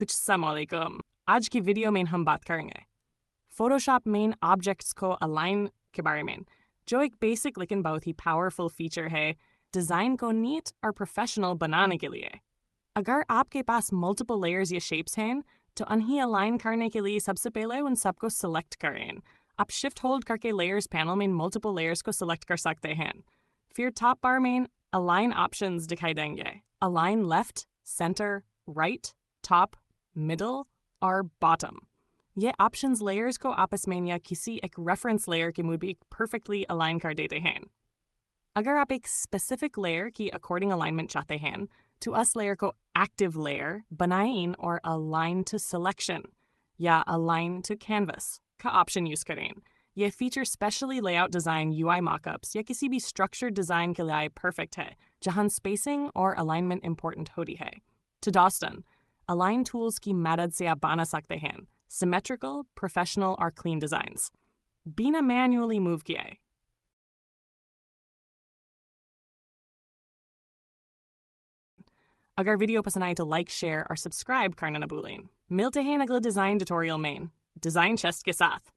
अस्सलामुअलैकुम। आज की वीडियो में हम बात करेंगे फोटोशॉप में ऑब्जेक्ट्स को अलाइन के बारे में, जो एक बेसिक लेकिन बहुत ही पावरफुल फीचर है डिज़ाइन को नीट और प्रोफेशनल बनाने के लिए। अगर आपके पास मल्टीपल लेयर्स या शेप्स हैं तो उन्हें अलाइन करने के लिए सबसे पहले उन सबको सिलेक्ट करें। आप शिफ्ट होल्ड करके लेयर्स पैनल में मल्टीपल लेयर्स को सिलेक्ट कर सकते हैं। फिर टॉप बार में अलाइन ऑप्शंस दिखाई देंगे। Align left, centre, right, top, middle और बॉटम। ये ऑप्शंस लेयर्स को आपस में या किसी एक रेफरेंस लेयर के मुताबिक परफेक्टली अलाइन कर देते हैं। अगर आप एक स्पेसिफिक लेयर की अकॉर्डिंग अलाइनमेंट चाहते हैं तो उस लेयर को एक्टिव लेयर बनाएं और अलाइन टू सिलेक्शन या अलाइन टू कैनवस का ऑप्शन यूज़ करें। यह feature specially layout design, UI mockups या किसी भी स्ट्रक्चर्ड डिज़ाइन के लिए परफेक्ट है जहां स्पेसिंग और अलाइनमेंट इंपॉर्टेंट होती है। टू डॉस्टन अलाइन टूल्स की मदद से आप बना सकते हैं सिमेट्रिकल, प्रोफेशनल और क्लीन डिज़ाइंस बिना मैन्युअली मूव किए। अगर वीडियो पसंद आए तो लाइक, शेयर और सब्सक्राइब करना न भूलें। मिलते हैं अगले डिज़ाइन ट्यूटोरियल में डिज़ाइन चेस्ट के साथ।